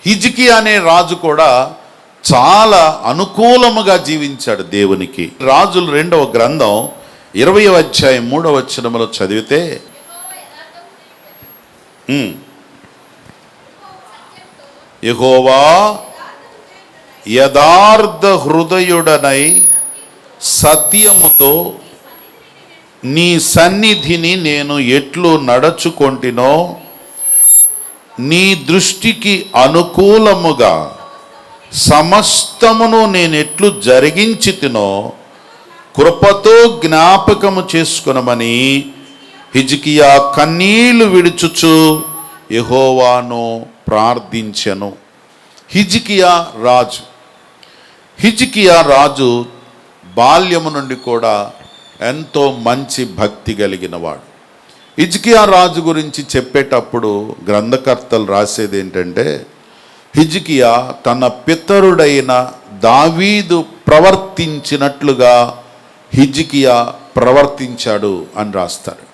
హిజ్కియా అనే రాజు కూడా చాలా అనుకూలముగా జీవించాడు దేవునికి. రాజుల 2వ గ్రంథం 20వ అధ్యాయం 3వ వచనములో చదివితే, యెహోవా యథార్థ హృదయుడనై సత్యముతో నీ సన్నిధిని నేను ఎట్లు నడచుకొంటినో, నీ దృష్టికి అనుకూలముగా సమస్తమును నేనెట్లు జరిగించితినో కృపతో జ్ఞాపకము చేసుకొనమని హిజ్కియా కన్నీళ్లు విడుచుచు యెహోవాను ప్రార్థించెను. హిజ్కియా రాజు బాల్యము నుండి కూడా ఎంతో మంచి భక్తి కలిగిన వాడు. హిజ్కియా రాజు గురించి చెప్పేటప్పుడు గ్రంథకర్తలు రాసేది ఏంటంటే, హిజ్కియా తన పితరుడైన దావీదు ప్రవర్తించినట్లుగా హిజ్కియా ప్రవర్తించాడు అని రాస్తారు.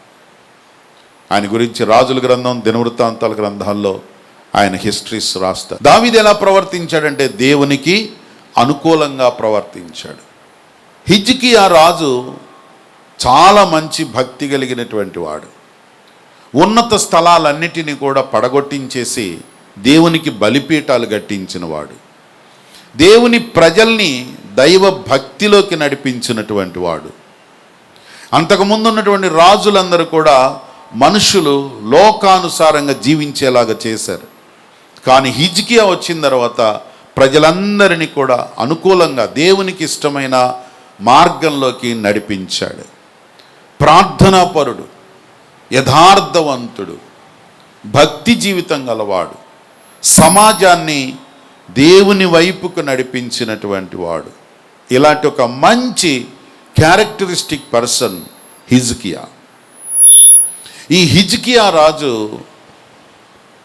ఆయన గురించి రాజుల గ్రంథం, దినవృత్తాంతాల గ్రంథాల్లో ఆయన హిస్టరీస్ రాస్తారు. దావీదు ఎలా ప్రవర్తించాడంటే దేవునికి అనుకూలంగా ప్రవర్తించాడు. హిజ్కియా రాజు చాలా మంచి భక్తి కలిగినటువంటి వాడు. ఉన్నత స్థలాలన్నిటినీ కూడా పడగొట్టించేసి దేవునికి బలిపీఠాలు కట్టించిన వాడు. దేవుని ప్రజల్ని దైవ భక్తిలోకి నడిపించినటువంటి వాడు. అంతకుముందు ఉన్నటువంటి రాజులందరూ కూడా మనుషులు లోకానుసారంగా జీవించేలాగా చేశారు. కానీ హిజ్కియా వచ్చిన తర్వాత ప్రజలందరినీ కూడా అనుకూలంగా దేవునికి ఇష్టమైన మార్గంలోకి నడిపించాడు. ప్రార్థనాపరుడు, యథార్థవంతుడు, భక్తి జీవితం గలవాడు, సమాజాన్ని దేవుని వైపుకు నడిపించినటువంటి వాడు. ఇలాంటి ఒక మంచి క్యారెక్టరిస్టిక్ పర్సన్ హిజ్కియా. ఈ హిజ్కియా రాజు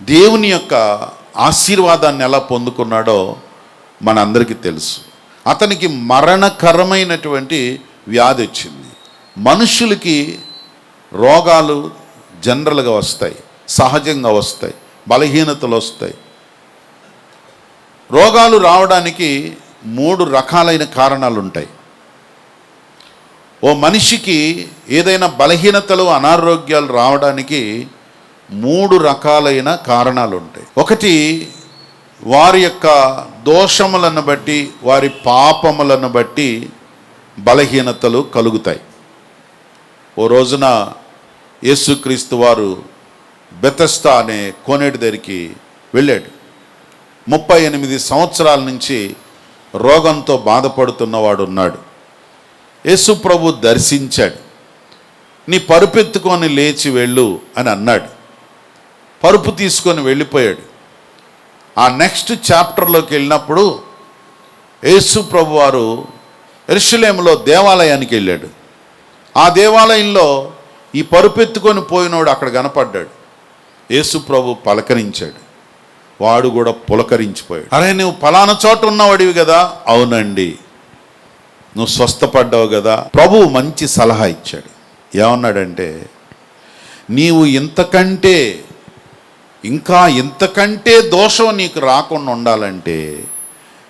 దేవుని యొక్క ఆశీర్వాదాన్ని ఎలా పొందుకున్నాడో మనందరికీ తెలుసు. అతనికి మరణకరమైనటువంటి వ్యాధి వచ్చింది. మనుషులకి రోగాలు జనరల్గా వస్తాయి, సహజంగా వస్తాయి, బలహీనతలు వస్తాయి. రోగాలు రావడానికి 3 రకాలైన కారణాలు ఉంటాయి. ఓ మనిషికి ఏదైనా బలహీనతలు, అనారోగ్యాలు రావడానికి 3 రకాలైన కారణాలు ఉంటాయి. ఒకటి, వారి యొక్క దోషములను బట్టి, వారి పాపములను బట్టి బలహీనతలు కలుగుతాయి. ఓ రోజున యేసుక్రీస్తు వారు బెతెస్దా అనే కోనేటి దగ్గరికి వెళ్ళాడు. 38 సంవత్సరాల నుంచి రోగంతో బాధపడుతున్నవాడు ఉన్నాడు. యేసు ప్రభు దర్శించాడు. నీ పరుపెత్తుకొని లేచి వెళ్ళు అని అన్నాడు. పరుపు తీసుకొని వెళ్ళిపోయాడు. ఆ నెక్స్ట్ చాప్టర్లోకి వెళ్ళినప్పుడు యేసు ప్రభు వారు యెరూషలేములో దేవాలయానికి వెళ్ళాడు. ఆ దేవాలయంలో ఈ పరుపెత్తుకొని పోయినోడు అక్కడ కనపడ్డాడు. యేసు ప్రభు పలకరించాడు. వాడు కూడా పులకరించిపోయాడు. అరే, నువ్వు ఫలానా చోట ఉన్నవాడివి కదా. అవునండి. నువ్వు స్వస్థపడ్డావు కదా. ప్రభువు మంచి సలహా ఇచ్చాడు. ఏమన్నాడంటే, నీవు ఇంతకంటే దోషం నీకు రాకుండా ఉండాలంటే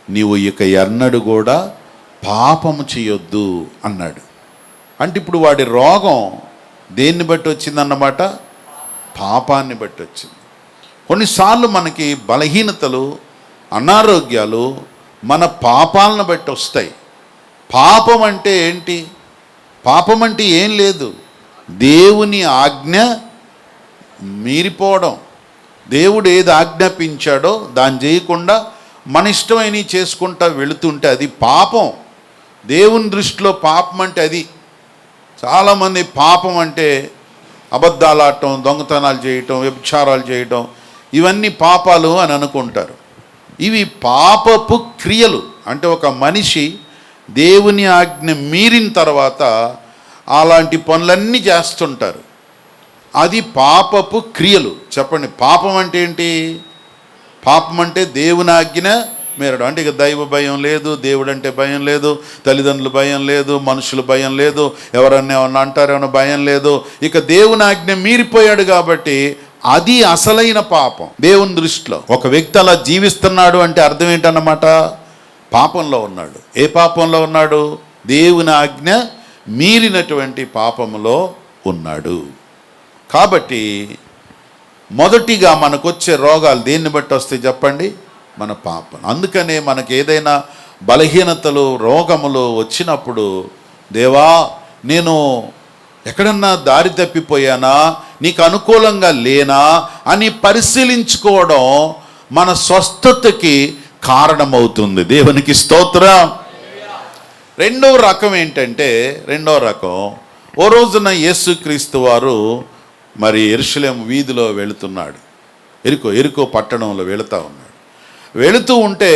నీవు ఇక ఎన్నడూ కూడా పాపము చేయొద్దు అన్నాడు. అంటే ఇప్పుడు వాడి రోగం దేన్ని బట్టి వచ్చిందన్నమాట? పాపాన్ని బట్టి వచ్చింది. కొన్నిసార్లు మనకి బలహీనతలు, అనారోగ్యాలు మన పాపాలను బట్టి వస్తాయి. పాపం అంటే ఏంటి? పాపం అంటే ఏం లేదు, దేవుని ఆజ్ఞ మీరిపోవడం. దేవుడు ఏది ఆజ్ఞాపించాడో దాన్ని చేయకుండా మన ఇష్టమైనవి చేసుకుంటా వెళుతుంటే అది పాపం. దేవుని దృష్టిలో పాపం అంటే అది. చాలామంది పాపం అంటే అబద్ధాలు ఆడటం, దొంగతనాలు చేయటం, వ్యభిచారాలు చేయటం, ఇవన్నీ పాపాలు అని అనుకుంటారు. ఇవి పాపపు క్రియలు. అంటే ఒక మనిషి దేవుని ఆజ్ఞ మీరిన తర్వాత అలాంటి పనులన్నీ చేస్తుంటారు. అది పాపపు క్రియలు. చెప్పండి, పాపం అంటే ఏంటి? పాపం అంటే దేవుని ఆజ్ఞ మీరడం. అంటే ఇక దైవ భయం లేదు, దేవుడు అంటే భయం లేదు, తల్లిదండ్రులు భయం లేదు, మనుషులు భయం లేదు, ఎవరన్నా ఏమన్నా అంటారేమన్నా భయం లేదు. ఇక దేవుని ఆజ్ఞ మీరిపోయాడు కాబట్టి అది అసలైన పాపం దేవుని దృష్టిలో. ఒక వ్యక్తి అలా జీవిస్తున్నాడు అంటే అర్థం ఏంటన్నమాట? పాపంలో ఉన్నాడు. ఏ పాపంలో ఉన్నాడు? దేవుని ఆజ్ఞ మీరినటువంటి పాపంలో ఉన్నాడు. కాబట్టి మొదటిగా మనకొచ్చే రోగాలు దేన్ని బట్టి వస్తాయి చెప్పండి? మన పాపం. అందుకనే మనకి ఏదైనా బలహీనతలు, రోగములు వచ్చినప్పుడు, దేవా నేను ఎక్కడన్నా దారి తప్పిపోయానా, నీకు అనుకూలంగా లేనా అని పరిశీలించుకోవడం మన స్వస్థతకి కారణమవుతుంది. దేవునికి స్తోత్రం. రెండవ రకం ఏంటంటే, ఓ రోజున యేసుక్రీస్తు వారు మరి యెరూషలేము వీధిలో వెళుతున్నాడు. ఎరికో పట్టణంలో వెళుతూ ఉన్నాడు. వెళుతూ ఉంటే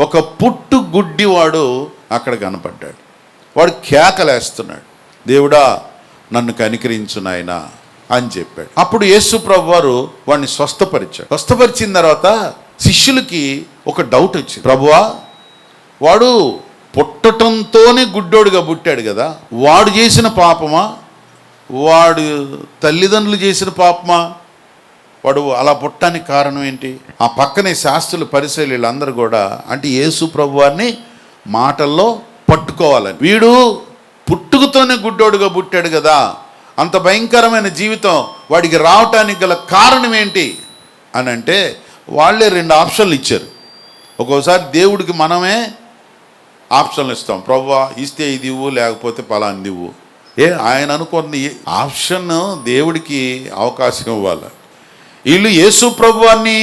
ఒక పుట్టు గుడ్డివాడు అక్కడ కనపడ్డాడు. వాడు కేకలేస్తున్నాడు, దేవుడా నన్ను కనికరించు నాయనా అని చెప్పాడు. అప్పుడు యేసు ప్రభు వారు వాడిని స్వస్థపరిచాడు. స్వస్థపరిచిన తర్వాత శిష్యులకి ఒక డౌట్ వచ్చింది, ప్రభువా వాడు పుట్టటంతోనే గుడ్డోడుగా పుట్టాడు కదా, వాడు చేసిన పాపమా, వాడు తల్లిదండ్రులు చేసిన పాపమా, వాడు అలా పుట్టడానికి కారణం ఏంటి? ఆ పక్కనే శాస్త్రులు, పరిసయ్యులు అందరూ కూడా అంటే యేసు ప్రభు వారిని మాటల్లో పట్టుకోవాలని, వీడు పుట్టుకతోనే గుడ్డోడుగా పుట్టాడు కదా, అంత భయంకరమైన జీవితం వాడికి రావటానికి గల కారణం ఏంటి అని అంటే వాళ్ళే 2 ఆప్షన్లు ఇచ్చారు. ఒక్కోసారి దేవుడికి మనమే ఆప్షన్లు ఇస్తాం, ప్రభువా ఇస్తే ఇది ఇవ్వు, లేకపోతే పలాంది ఇవ్వు. ఆయన అనుకున్న ఆప్షన్ దేవుడికి అవకాశం ఇవ్వాలి. వీళ్ళు యేసు ప్రభువాన్ని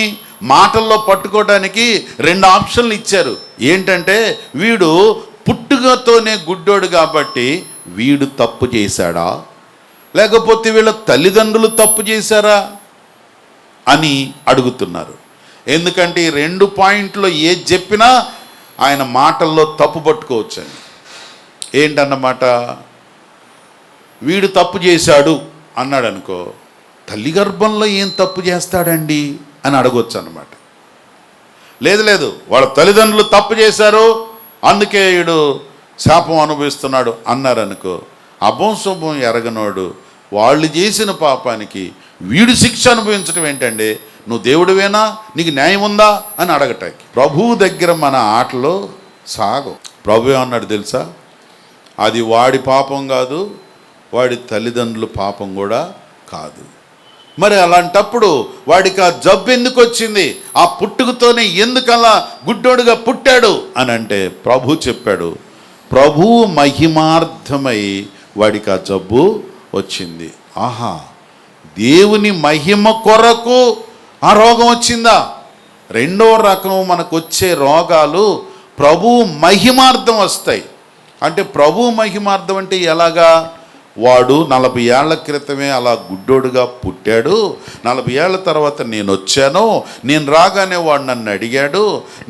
మాటల్లో పట్టుకోవడానికి 2 ఆప్షన్లు ఇచ్చారు. ఏంటంటే వీడు పుట్టుకతోనే గుడ్డోడు కాబట్టి వీడు తప్పు చేశాడా, లేకపోతే వీళ్ళ తల్లిదండ్రులు తప్పు చేశారా అని అడుగుతున్నారు. ఎందుకంటే ఈ 2 పాయింట్లో ఏది చెప్పినా ఆయన మాటల్లో తప్పు పట్టుకోవచ్చని. ఏంటన్నమాట? వీడు తప్పు చేశాడు అన్నాడు అనుకో, తల్లి గర్భంలో ఏం తప్పు చేస్తాడండి అని అడగొచ్చు అన్నమాట. లేదు వాళ్ళ తల్లిదండ్రులు తప్పు చేశారు అందుకే వీడు శాపం అనుభవిస్తున్నాడు అన్నారనుకో, అభం శుభం ఎరగనోడు వాళ్ళు చేసిన పాపానికి వీడు శిక్ష అనుభవించడం ఏంటండి, నువ్వు దేవుడివేనా, నీకు న్యాయం ఉందా అని అడగటానికి. ప్రభువు దగ్గర మన ఆటలో సాగం. ప్రభు అన్నాడు తెలుసా, అది వాడి పాపం కాదు, వాడి తల్లిదండ్రుల పాపం కూడా కాదు. మరి అలాంటప్పుడు వాడికి ఆ జబ్బు ఎందుకు వచ్చింది, ఆ పుట్టుకతోనే ఎందుకలా గుడ్డోడుగా పుట్టాడు అని అంటే ప్రభు చెప్పాడు, ప్రభు మహిమార్థమై వాడికి ఆ జబ్బు వచ్చింది. ఆహా, దేవుని మహిమ కొరకు ఆ రోగం వచ్చిందా? 2వ రకం మనకు వచ్చే రోగాలు ప్రభు మహిమార్థం వస్తాయి. అంటే ప్రభు మహిమార్థం అంటే ఎలాగా? వాడు 40 ఏళ్ల క్రితమే అలా గుడ్డోడుగా పుట్టాడు, 40 ఏళ్ల తర్వాత నేను వచ్చాను, నేను రాగానే వాడు నన్ను అడిగాడు,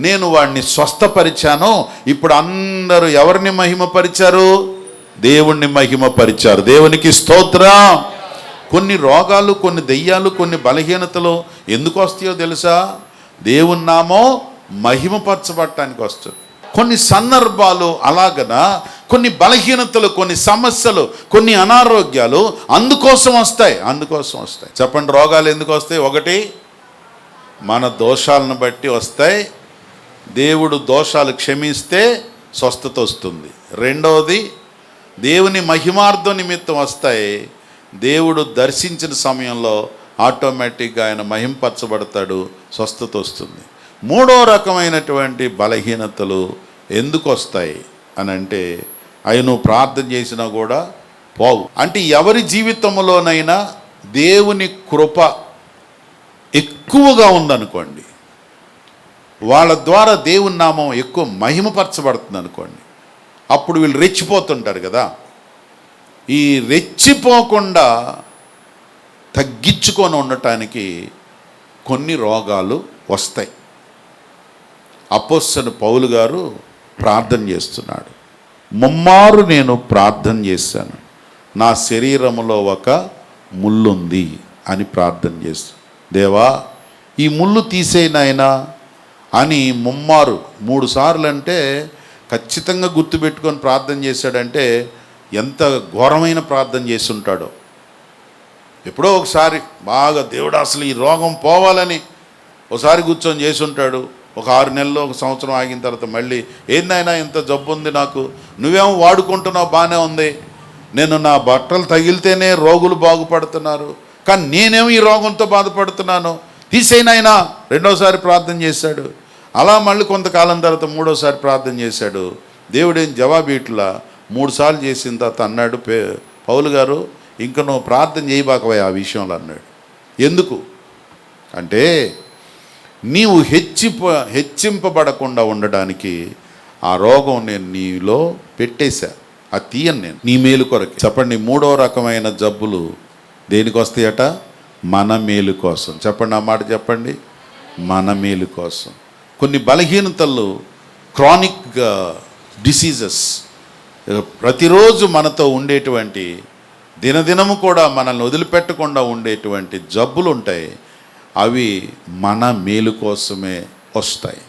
నేను వాడిని స్వస్థపరిచాను. ఇప్పుడు అందరూ ఎవరిని మహిమపరిచారు? దేవుణ్ణి మహిమపరిచారు. దేవునికి స్తోత్రం. కొన్ని రోగాలు, కొన్ని దెయ్యాలు, కొన్ని బలహీనతలు ఎందుకు వస్తాయో తెలుసా? దేవుని నామం మహిమపరచబడటానికి వస్తుంది. కొన్ని సందర్భాలు అలాగన, కొన్ని బలహీనతలు, కొన్ని సమస్యలు, కొన్ని అనారోగ్యాలు అందుకోసం వస్తాయి. చెప్పండి, రోగాలు ఎందుకు వస్తాయి? 1, మన దోషాలను బట్టి వస్తాయి. దేవుడు దోషాలు క్షమిస్తే స్వస్థత వస్తుంది. 2వది, దేవుని మహిమార్థం నిమిత్తం వస్తాయి. దేవుడు దర్శించిన సమయంలో ఆటోమేటిక్గా ఆయన మహింపరచబడతాడు, స్వస్థత వస్తుంది. 3వ రకమైనటువంటి బలహీనతలు ఎందుకు వస్తాయి అని అంటే అవి నువ్వు ప్రార్థన చేసినా కూడా పోవు. అంటే ఎవరి జీవితంలోనైనా దేవుని కృప ఎక్కువగా ఉందనుకోండి, వాళ్ళ ద్వారా దేవుని నామం ఎక్కువ మహిమపరచబడుతుంది అనుకోండి, అప్పుడు వీళ్ళు రెచ్చిపోతుంటారు కదా. ఈ రెచ్చిపోకుండా తగ్గించుకొని ఉండటానికి కొన్ని రోగాలు వస్తాయి. అపోస్తలుడైన పౌలు గారు ప్రార్థన చేస్తున్నాడు, ముమ్మారు నేను ప్రార్థన చేశాను, నా శరీరంలో ఒక ముళ్ళుంది అని ప్రార్థన చేస్తాను. దేవా ఈ ముళ్ళు తీసేనాయనా అని ముమ్మారు 3 సార్లు అంటే ఖచ్చితంగా గుర్తుపెట్టుకొని ప్రార్థన చేశాడంటే ఎంత ఘోరమైన ప్రార్థన చేసి ఉంటాడో. ఎప్పుడో ఒకసారి బాగా దేవుడు అసలు ఈ రోగం పోవాలని ఒకసారి కూర్చొని చేసి ఉంటాడు. ఒక 6 నెలలు, 1 సంవత్సరం ఆగిన తర్వాత మళ్ళీ ఏందైనా ఇంత జబ్బు ఉంది నాకు, నువ్వేమో వాడుకుంటున్నావు బాగానే ఉంది, నేను నా బట్టలు తగిలితేనే రోగులు బాగుపడుతున్నారు, కానీ నేనేమో ఈ రోగంతో బాధపడుతున్నాను, తీసేయనైనా. రెండోసారి ప్రార్థన చేశాడు. అలా మళ్ళీ కొంతకాలం తర్వాత 3వసారి ప్రార్థన చేశాడు. దేవుడేం జవాబు ఇట్లా 3 సార్లు చేసిన తర్వాత అన్నాడు, పౌలు గారు ఇంక నువ్వు ప్రార్థన చేయబాకవా ఆ విషయంలో అన్నాడు. ఎందుకు అంటే నీవు హెచ్చింపబడకుండా ఉండడానికి ఆ రోగం నేను నీలో పెట్టేశా, అది తీయను నేను నీ మేలు కొరకు. చెప్పండి, 3వ రకమైన జబ్బులు దేనికి వస్తాయట? మన మేలు కోసం. చెప్పండి, ఆ మాట చెప్పండి, మన మేలు కోసం. కొన్ని బలహీనతలు, క్రానిక్ డిసీజెస్, ప్రతిరోజు మనతో ఉండేటువంటి, దినదినము కూడా మనల్ని వదిలిపెట్టకుండా ఉండేటువంటి జబ్బులు ఉంటాయి. అవి మన మేలు కోసమే వస్తాయి.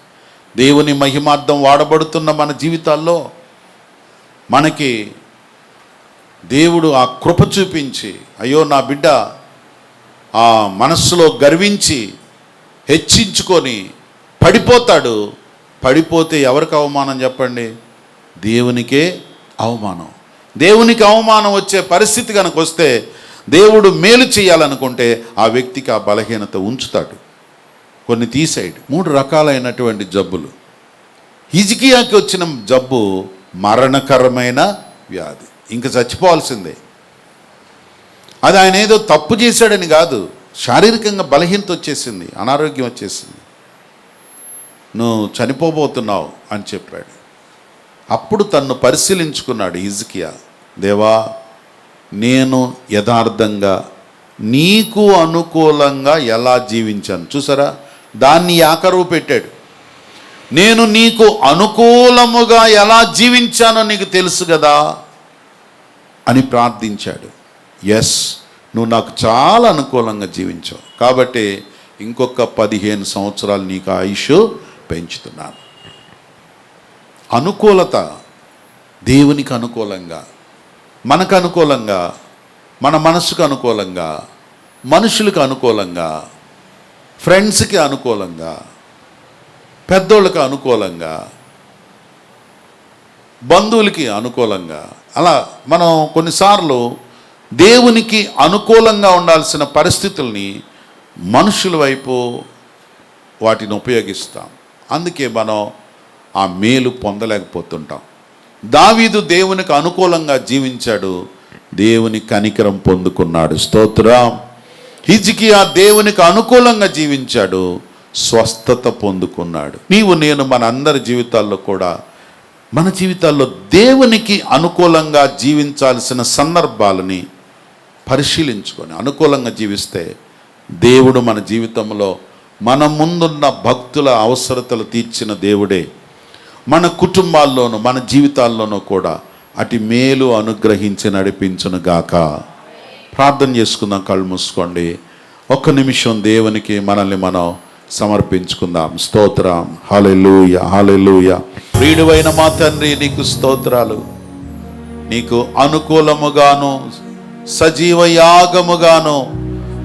దేవుని మహిమార్థం వాడబడుతున్న మన జీవితాల్లో మనకి దేవుడు ఆ కృప చూపించి, అయ్యో నా బిడ్డ ఆ మనస్సులో గర్వించి హెచ్చించుకొని పడిపోతాడు. పడిపోతే ఎవరికి అవమానం చెప్పండి? దేవునికే అవమానం. దేవునికి అవమానం వచ్చే పరిస్థితి కనుక వస్తే దేవుడు మేలు చేయాలనుకుంటే ఆ వ్యక్తికి ఆ బలహీనత ఉంచుతాడు, కొన్ని తీసేయడు. 3 రకాలైనటువంటి జబ్బులు. హిజ్కియాకి వచ్చిన జబ్బు మరణకరమైన వ్యాధి, ఇంక చచ్చిపోవాల్సిందే. అది ఆయన ఏదో తప్పు చేశాడని కాదు, శారీరకంగా బలహీనత వచ్చేసింది, అనారోగ్యం వచ్చేసింది, నువ్వు చనిపోబోతున్నావు అని చెప్పాడు. అప్పుడు తన్ను పరిశీలించుకున్నాడు హిజ్కియా. దేవా, నేను యథార్థంగా నీకు అనుకూలంగా ఎలా జీవించాను. చూసారా, దాన్ని ఆకరువు పెట్టాడు. నేను నీకు అనుకూలముగా ఎలా జీవించానో నీకు తెలుసు కదా అని ప్రార్థించాడు. ఎస్, నువ్వు నాకు చాలా అనుకూలంగా జీవించావు, కాబట్టి ఇంకొక 15 సంవత్సరాలు నీకు ఆయుష్ పెంచుతున్నాను. అనుకూలత దేవునికి అనుకూలంగా, మనకు అనుకూలంగా, మన మనసుకు అనుకూలంగా, మనుషులకు అనుకూలంగా, ఫ్రెండ్స్కి అనుకూలంగా, పెద్దోళ్ళకి అనుకూలంగా, బంధువులకి అనుకూలంగా, అలా మనం కొన్నిసార్లు దేవునికి అనుకూలంగా ఉండాల్సిన పరిస్థితుల్ని మనుషుల వైపు వాటిని ఉపయోగిస్తాం. అందుకే మనం ఆ మేలు పొందలేకపోతుంటాం. దావీదు దేవునికి అనుకూలంగా జీవించాడు, దేవుని కనికరం పొందుకున్నాడు. స్తోత్రం. హిజ్కియా దేవునికి అనుకూలంగా జీవించాడు, స్వస్థత పొందుకున్నాడు. నీవు నేను మన అందరి జీవితాల్లో కూడా, మన జీవితాల్లో దేవునికి అనుకూలంగా జీవించాల్సిన సందర్భాలని పరిశీలించుకొని అనుకూలంగా జీవిస్తే దేవుడు మన జీవితంలో మన ముందున్న భక్తుల అవసరతలు తీర్చిన దేవుడే మన కుటుంబాల్లోనూ మన జీవితాల్లోనూ కూడా అటు మేలు అనుగ్రహించి నడిపించును గాక. ప్రార్థన చేసుకుందాం, కళ్ళు మూసుకోండి. 1 నిమిషం దేవునికి మనల్ని మనం సమర్పించుకుందాం. స్తోత్రం. హల్లెలూయా, హల్లెలూయా. ప్రియుడైన మా తండ్రి, నీకు స్తోత్రాలు. నీకు అనుకూలముగాను సజీవ యాగముగాను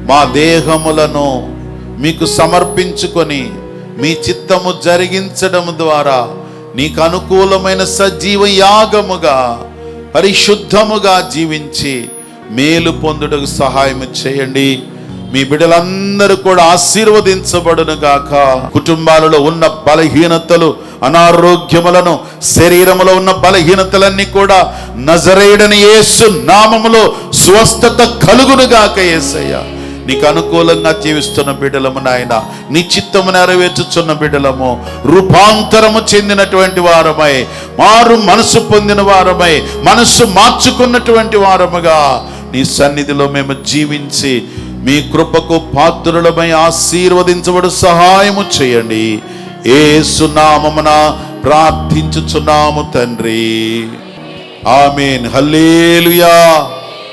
మా దేహములను మీకు సమర్పించుకొని మీ చిత్తము జరిగించడం ద్వారా నీకు అనుకూలమైన సజీవ యాగముగా పరిశుద్ధముగా జీవించి మేలు పొందుటకు సహాయం చేయండి. మీ బిడ్డలందరూ కూడా ఆశీర్వదించబడును గాక. కుటుంబాలలో ఉన్న బలహీనతలు, అనారోగ్యములను, శరీరములో ఉన్న బలహీనతలన్నీ కూడా నజరేయుడైన యేసు నామములో స్వస్థత కలుగును గాక. యేసయ్య, నీకు అనుకూలంగా జీవిస్తున్న బిడ్డలము నాయన, నీ చిత్తము నెరవేర్చుచున్న బిడ్డలము, రూపాంతరము చెందినటువంటి వారమై, మారు మనసు పొందిన వారమై, మనస్సు మార్చుకున్నటువంటి వారముగా నీ సన్నిధిలో మేము జీవించి మీ కృపకు పాత్రులమై ఆశీర్వదించబడు సహాయము చేయండి. యేసు నామమున ప్రార్థించుచున్నాము తండ్రి, ఆమేన్. హల్లెలూయా,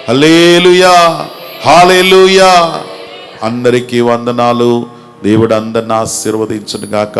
హల్లెలూయా, హల్లెలూయా. అందరికీ వందనాలు. దేవుడు అందరిని ఆశీర్వదించును గాక.